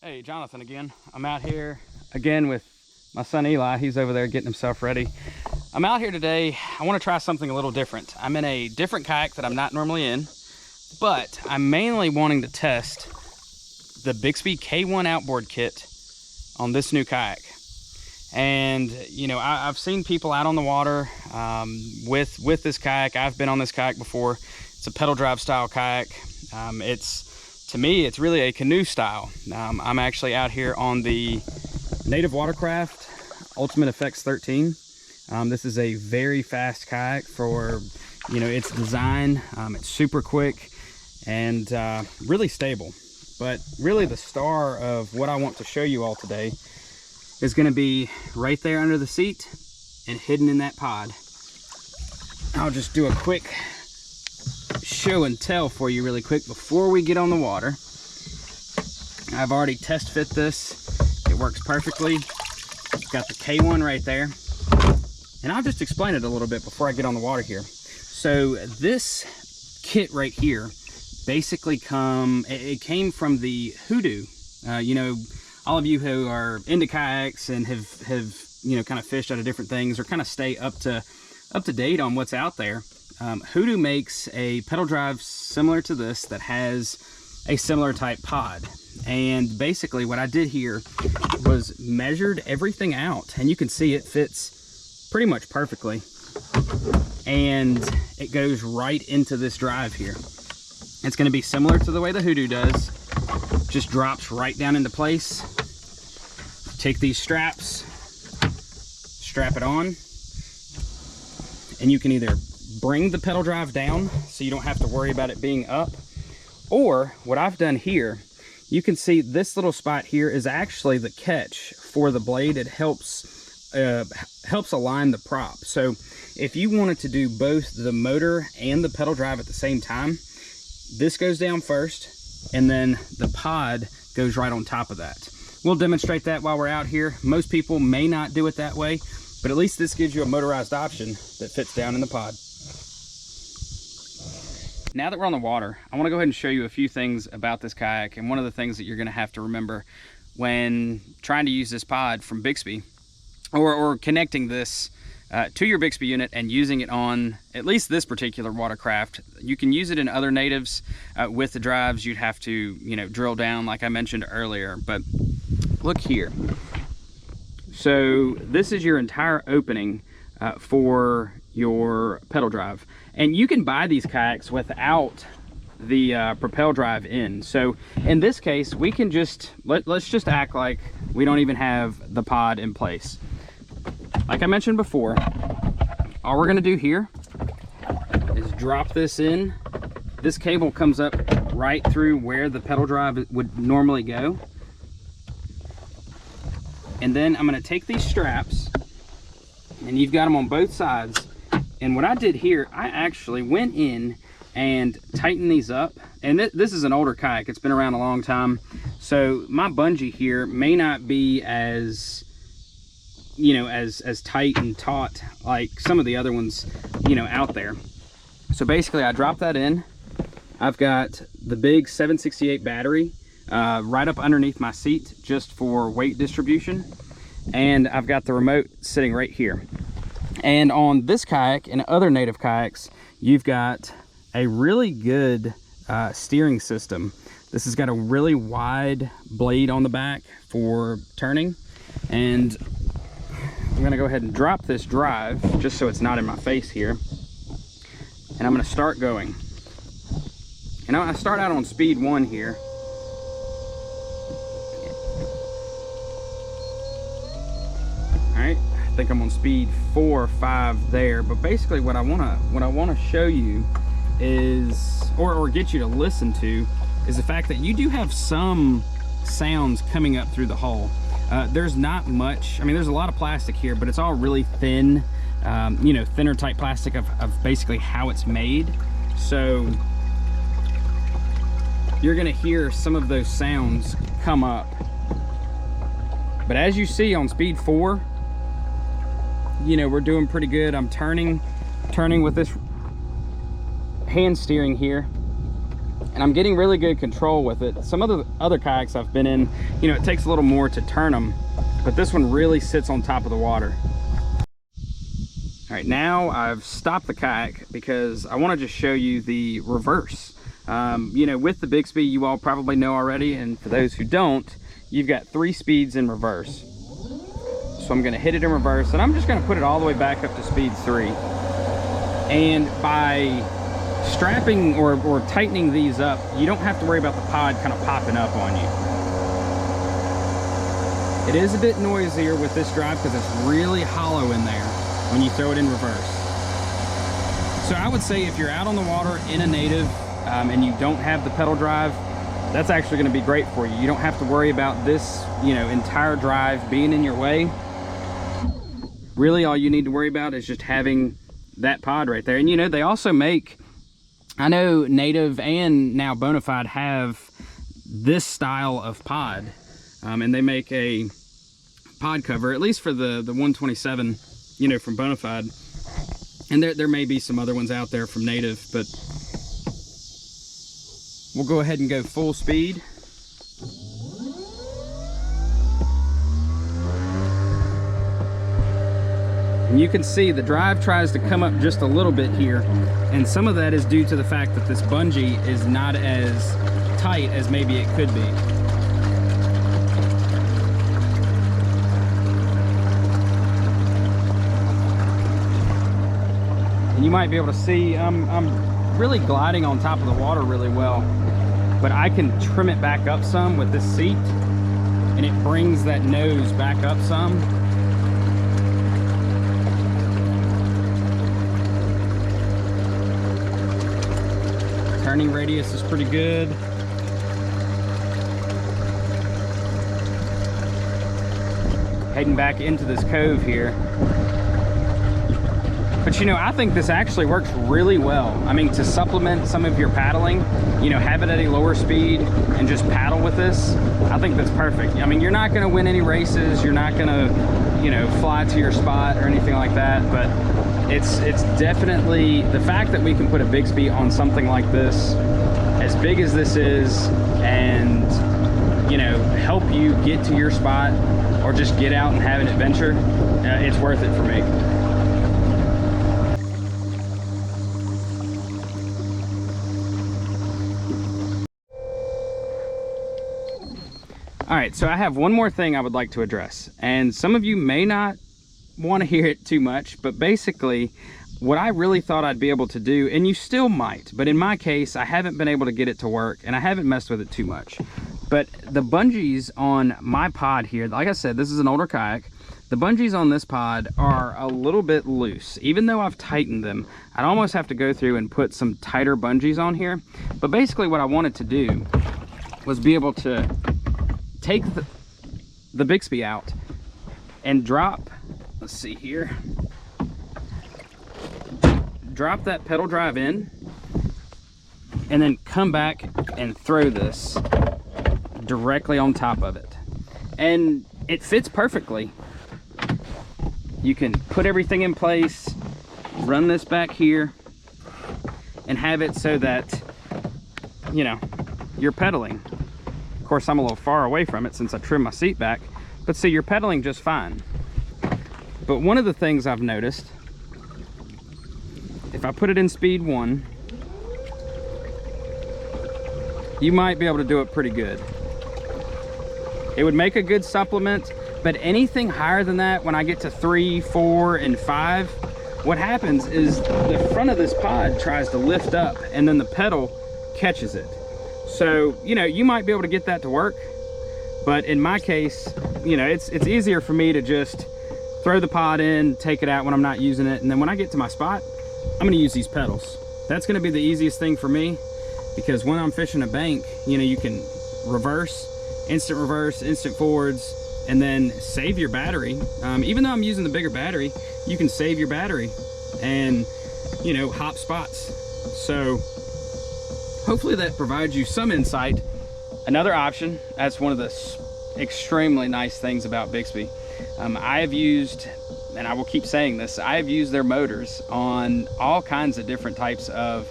Hey, Jonathan again. I'm out here again with my son Eli. He's over there getting himself ready. I'm out here today. I want to try something a little different. I'm in a different kayak that I'm not normally in, but I'm mainly wanting to test the Bixpy K1 outboard kit on this new kayak. And you know, I've seen people out on the water with this kayak. I've been on this kayak before. It's a pedal drive style kayak. To me, it's really a canoe style. I'm actually out here on the Native Watercraft Ultimate FX 13. This is a very fast kayak for, you know, its design. It's super quick and really stable. But really the star of what I want to show you all today is going to be right there under the seat and hidden in that pod. I'll just do a quick show and tell for you really quick before we get on the water. I've already test fit this. It works perfectly. It's got the K1 right there. And I'll just explain it a little bit before I get on the water here. So this kit right here basically came from the Hoodoo. You know, all of you who are into kayaks and have you know, kind of fished out of different things or kind of stay up to date on what's out there. Hoodoo makes a pedal drive similar to this that has a similar type pod. And basically what I did here was measured everything out, and you can see it fits pretty much perfectly. And it goes right into this drive here. It's going to be similar to the way the Hoodoo does. Just drops right down into place. Take these straps, strap it on, and you can either bring the pedal drive down so you don't have to worry about it being up, or what I've done here, you can see this little spot here is actually the catch for the blade. It helps align the prop. So if you wanted to do both the motor and the pedal drive at the same time, this goes down first and then the pod goes right on top of that. We'll demonstrate that while we're out here. Most people may not do it that way, but at least this gives you a motorized option that fits down in the pod. Now that we're on the water, I want to go ahead and show you a few things about this kayak. And one of the things that you're going to have to remember when trying to use this pod from Bixpy, or connecting this to your Bixpy unit and using it on at least this particular watercraft. You can use it in other natives with the drives. You'd have to, you know, drill down like I mentioned earlier. But look here. So this is your entire opening for your pedal drive, and you can buy these kayaks without the propel drive in. So in this case, we can just let's just act like we don't even have the pod in place. Like I mentioned before, all we're going to do here is drop this in. This cable comes up right through where the pedal drive would normally go. And then I'm going to take these straps, and you've got them on both sides. And what I did here, I actually went in and tightened these up. And this is an older kayak. It's been around a long time. So my bungee here may not be as, you know, as tight and taut like some of the other ones, you know, out there. So basically I dropped that in. I've got the big 768 battery right up underneath my seat just for weight distribution. And I've got the remote sitting right here. And on this kayak and other native kayaks, you've got a really good steering system. This has got a really wide blade on the back for turning. And I'm gonna go ahead and drop this drive just so it's not in my face here. And I'm gonna start going. And I start out on speed 1 here. All right. I think I'm on speed 4 or 5 there, but basically what I want to show you is, or get you to listen to, is the fact that you do have some sounds coming up through the hull. There's not much. I mean, there's a lot of plastic here, but it's all really thin, you know, thinner type plastic of basically how it's made. So you're gonna hear some of those sounds come up. But as you see on speed 4, you know, we're doing pretty good. I'm turning with this hand steering here, and I'm getting really good control with it. Some of the other kayaks I've been in, you know, it takes a little more to turn them, but this one really sits on top of the water. All right, now I've stopped the kayak because I want to just show you the reverse. You know, with the Bixpy, you all probably know already, and for those who don't, you've got 3 speeds in reverse. So I'm going to hit it in reverse, and I'm just going to put it all the way back up to speed 3. And by strapping or tightening these up, you don't have to worry about the pod kind of popping up on you. It is a bit noisier with this drive because it's really hollow in there when you throw it in reverse. So I would say if you're out on the water in a Native and you don't have the pedal drive, that's actually going to be great for you. You don't have to worry about this, you know, entire drive being in your way. Really all you need to worry about is just having that pod right there. And you know, they also make, I know Native and now Bonafide have this style of pod, and they make a pod cover, at least for the 127, you know, from Bonafide. And there may be some other ones out there from Native, but we'll go ahead and go full speed. And you can see the drive tries to come up just a little bit here, and some of that is due to the fact that this bungee is not as tight as maybe it could be. And you might be able to see I'm really gliding on top of the water really well, but I can trim it back up some with this seat, and it brings that nose back up some. Turning radius is pretty good. Heading back into this cove here. But you know, I think this actually works really well. I mean, to supplement some of your paddling, you know, have it at a lower speed and just paddle with this, I think that's perfect. I mean, you're not gonna win any races, you're not gonna, you know, fly to your spot or anything like that, but it's definitely, the fact that we can put a Bixpy on something like this, as big as this is, and, you know, help you get to your spot or just get out and have an adventure, it's worth it for me. All right, so I have one more thing I would like to address, and some of you may not want to hear it too much, but basically what I really thought I'd be able to do, and you still might, but in my case, I haven't been able to get it to work, and I haven't messed with it too much. But the bungees on my pod here, like I said, this is an older kayak. The bungees on this pod are a little bit loose. Even though I've tightened them, I'd almost have to go through and put some tighter bungees on here. But basically what I wanted to do was be able to take the Bixpy out and drop, let's see here, drop that pedal drive in, and then come back and throw this directly on top of it. And it fits perfectly. You can put everything in place, run this back here, and have it so that, you know, you're pedaling. Of course, I'm a little far away from it since I trimmed my seat back, but see, you're pedaling just fine. But one of the things I've noticed, if I put it in speed 1, you might be able to do it pretty good. It would make a good supplement, but anything higher than that, when I get to 3, 4, and 5, what happens is the front of this pod tries to lift up, and then the pedal catches it. So, you know, you might be able to get that to work, but in my case, you know, it's easier for me to just throw the pod in, take it out when I'm not using it, and then when I get to my spot, I'm gonna use these pedals. That's gonna be the easiest thing for me, because when I'm fishing a bank, you know, you can reverse, instant forwards, and then save your battery. Even though I'm using the bigger battery, you can save your battery and, you know, hop spots. So hopefully that provides you some insight. Another option, that's one of the extremely nice things about Bixpy. I have used, and I will keep saying this, I have used their motors on all kinds of different types of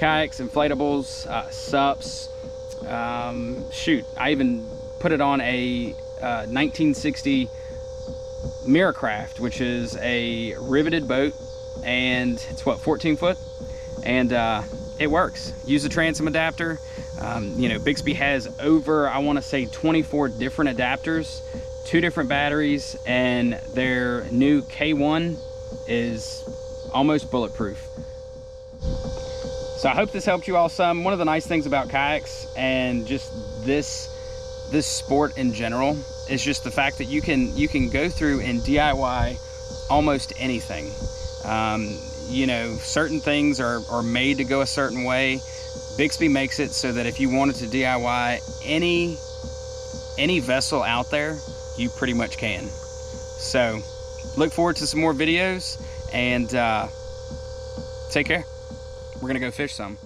kayaks, inflatables, SUPs. Shoot, I even put it on a 1960 Miracraft, which is a riveted boat, and it's what, 14 foot, and it works. Use the transom adapter. You know, Bixpy has over, I want to say, 24 different adapters, 2 different batteries, and their new K1 is almost bulletproof. So I hope this helped you all some. One of the nice things about kayaks and just this sport in general is just the fact that you can go through and DIY almost anything. You know, certain things are made to go a certain way. Bixpy makes it so that if you wanted to DIY any vessel out there, you pretty much can. So look forward to some more videos, and take care. We're gonna go fish some.